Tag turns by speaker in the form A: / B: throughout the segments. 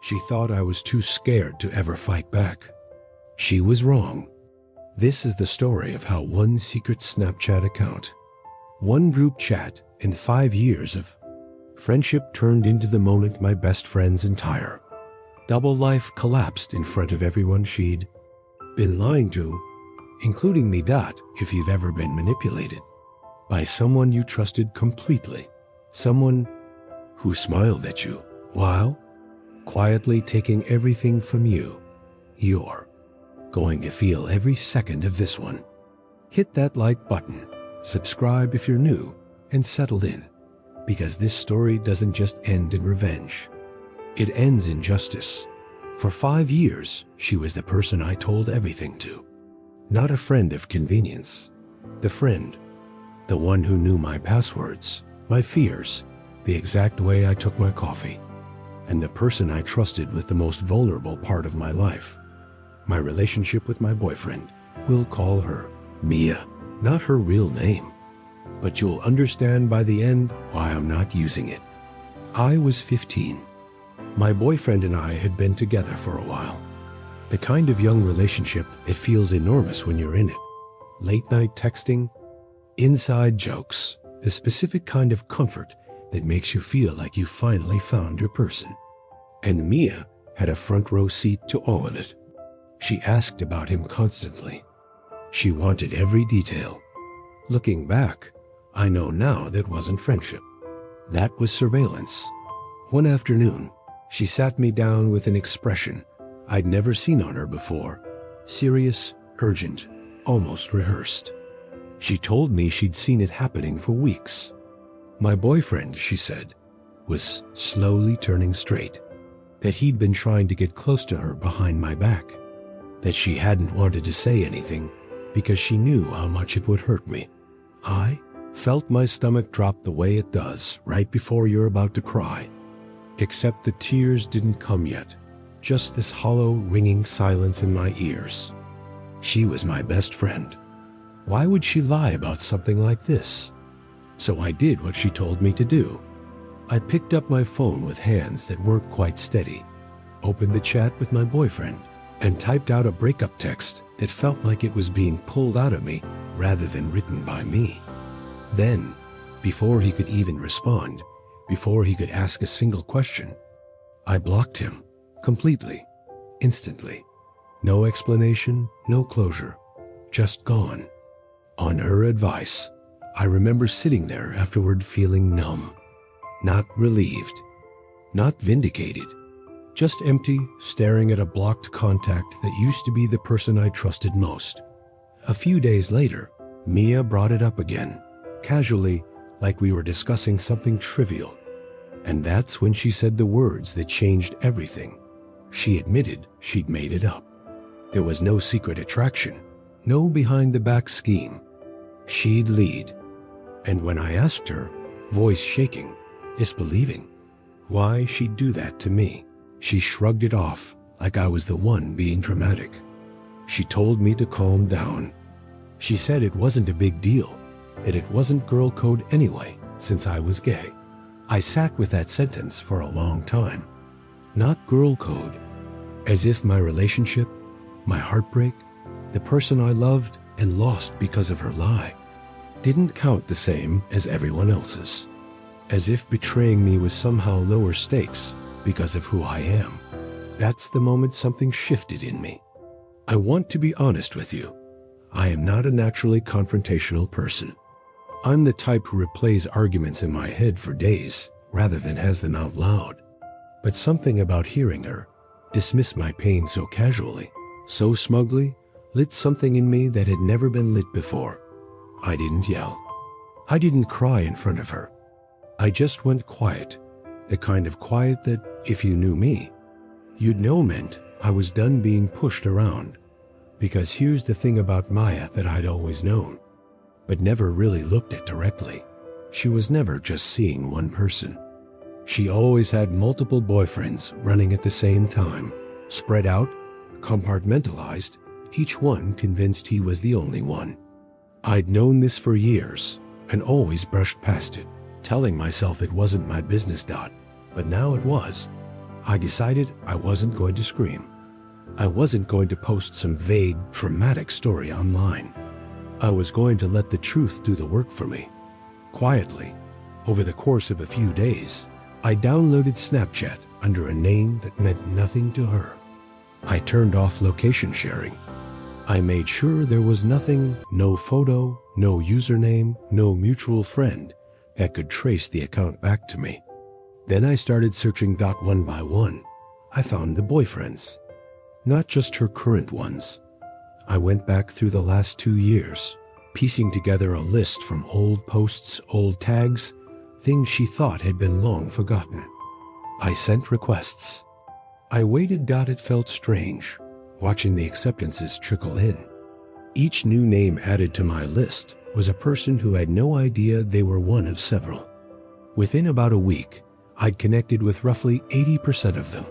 A: She thought I was too scared to ever fight back. She was wrong. This is the story of how one secret Snapchat account, one group chat, and 5 years of friendship turned into the moment my best friend's entire double life collapsed in front of everyone she'd been lying to, including me. If you've ever been manipulated by someone you trusted completely, someone who smiled at you while quietly taking everything from you, you're going to feel every second of this one. Hit that like button, subscribe if you're new, and settle in, because this story doesn't just end in revenge. It ends in justice. For 5 years, she was the person I told everything to. Not a friend of convenience. The friend. The one who knew my passwords, my fears, the exact way I took my coffee. And the person I trusted with the most vulnerable part of my life. My relationship with my boyfriend. We'll call her Mia. Not her real name. But you'll understand by the end why I'm not using it. I was 15. My boyfriend and I had been together for a while. The kind of young relationship that feels enormous when you're in it. Late night texting, inside jokes, the specific kind of comfort that makes you feel like you finally found your person. And Mia had a front row seat to all of it. She asked about him constantly. She wanted every detail. Looking back, I know now that wasn't friendship. That was surveillance. One afternoon, she sat me down with an expression I'd never seen on her before. Serious, urgent, almost rehearsed. She told me she'd seen it happening for weeks. My boyfriend, she said, was slowly turning straight. That he'd been trying to get close to her behind my back. That she hadn't wanted to say anything because she knew how much it would hurt me. I felt my stomach drop the way it does right before you're about to cry. Except the tears didn't come yet. Just this hollow, ringing silence in my ears. She was my best friend. Why would she lie about something like this? So I did what she told me to do. I picked up my phone with hands that weren't quite steady, opened the chat with my boyfriend, and typed out a breakup text that felt like it was being pulled out of me rather than written by me. Then, before he could even respond, before he could ask a single question, I blocked him. Completely. Instantly. No explanation, no closure. Just gone. On her advice, I remember sitting there afterward feeling numb. Not relieved. Not vindicated. Just empty, staring at a blocked contact that used to be the person I trusted most. A few days later, Mia brought it up again, casually, like we were discussing something trivial. And that's when she said the words that changed everything. She admitted she'd made it up. There was no secret attraction, no behind-the-back scheme. She'd lead. And when I asked her, voice shaking, disbelieving, why she'd do that to me, she shrugged it off like I was the one being dramatic. She told me to calm down. She said it wasn't a big deal, that it wasn't girl code anyway, since I was gay. I sat with that sentence for a long time. Not girl code. As if my relationship, my heartbreak, the person I loved and lost because of her lie, didn't count the same as everyone else's. As if betraying me was somehow lower stakes because of who I am. That's the moment something shifted in me. I want to be honest with you. I am not a naturally confrontational person. I'm the type who replays arguments in my head for days rather than has them out loud. But something about hearing her dismiss my pain so casually, so smugly, lit something in me that had never been lit before. I didn't yell. I didn't cry in front of her. I just went quiet, the kind of quiet that, if you knew me, you'd know meant I was done being pushed around. Because here's the thing about Maya that I'd always known, but never really looked at directly. She was never just seeing one person. She always had multiple boyfriends running at the same time, spread out, compartmentalized, each one convinced he was the only one. I'd known this for years and always brushed past it, telling myself it wasn't my business. But now it was. I decided I wasn't going to scream. I wasn't going to post some vague, dramatic story online. I was going to let the truth do the work for me. Quietly, over the course of a few days, I downloaded Snapchat under a name that meant nothing to her. I turned off location sharing. I made sure there was nothing, no photo, no username, no mutual friend that could trace the account back to me. Then I started searching one by one. I found the boyfriends, not just her current ones. I went back through the last 2 years, piecing together a list from old posts, old tags, things she thought had been long forgotten. I sent requests. I waited. It felt strange, watching the acceptances trickle in. Each new name added to my list was a person who had no idea they were one of several. Within about a week, I'd connected with roughly 80% of them,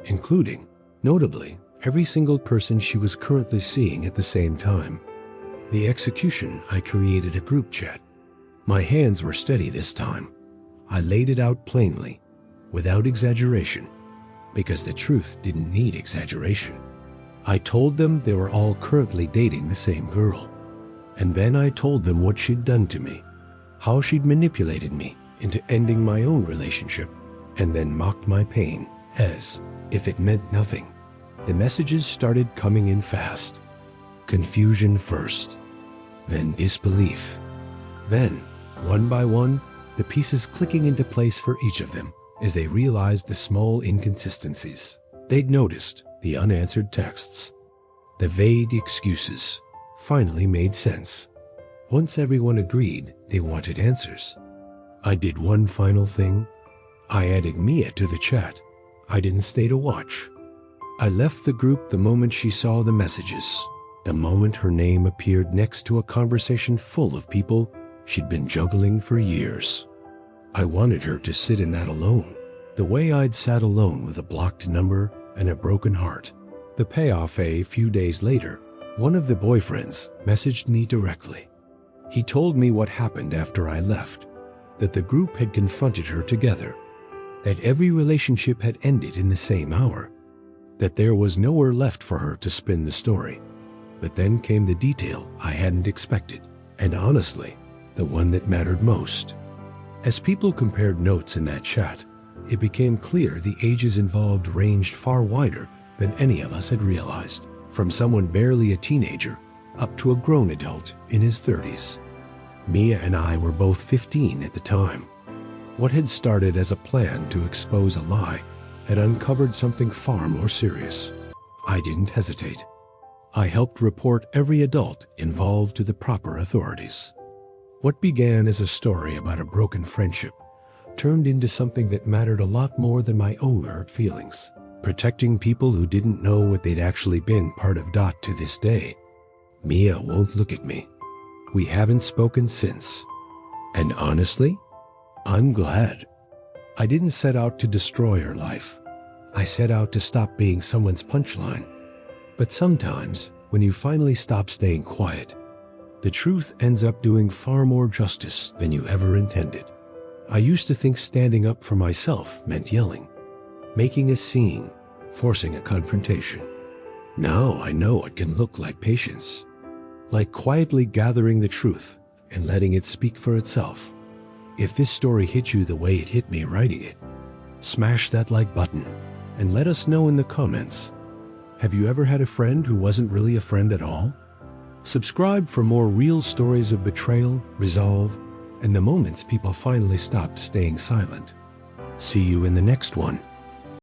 A: including, notably, every single person she was currently seeing at the same time. The execution, I created a group chat. My hands were steady this time. I laid it out plainly, without exaggeration, because the truth didn't need exaggeration. I told them they were all currently dating the same girl. And then I told them what she'd done to me, how she'd manipulated me into ending my own relationship, and then mocked my pain as if it meant nothing. The messages started coming in fast. Confusion first, then disbelief. Then, one by one, the pieces clicking into place for each of them as they realized the small inconsistencies. They'd noticed the unanswered texts. The vague excuses finally made sense. Once everyone agreed they wanted answers, I did one final thing. I added Mia to the chat. I didn't stay to watch. I left the group the moment she saw the messages, the moment her name appeared next to a conversation full of people she'd been juggling for years. I wanted her to sit in that alone, the way I'd sat alone with a blocked number and a broken heart. The payoff: a few days later, one of the boyfriends messaged me directly. He told me what happened after I left, that the group had confronted her together, that every relationship had ended in the same hour, that there was nowhere left for her to spin the story. But then came the detail I hadn't expected, and honestly, the one that mattered most. As people compared notes in that chat, it became clear the ages involved ranged far wider than any of us had realized, from someone barely a teenager up to a grown adult in his 30s. Mia and I were both 15 at the time. What had started as a plan to expose a lie had uncovered something far more serious. I didn't hesitate. I helped report every adult involved to the proper authorities. What began as a story about a broken friendship turned into something that mattered a lot more than my own hurt feelings, protecting people who didn't know what they'd actually been part of. To this day, Mia won't look at me. We haven't spoken since. And honestly, I'm glad. I didn't set out to destroy her life. I set out to stop being someone's punchline. But sometimes, when you finally stop staying quiet, the truth ends up doing far more justice than you ever intended. I used to think standing up for myself meant yelling, making a scene, forcing a confrontation. Now I know it can look like patience, like quietly gathering the truth and letting it speak for itself. If this story hit you the way it hit me writing it, smash that like button and let us know in the comments. Have you ever had a friend who wasn't really a friend at all? Subscribe for more real stories of betrayal, resolve, and the moments people finally stopped staying silent. See you in the next one.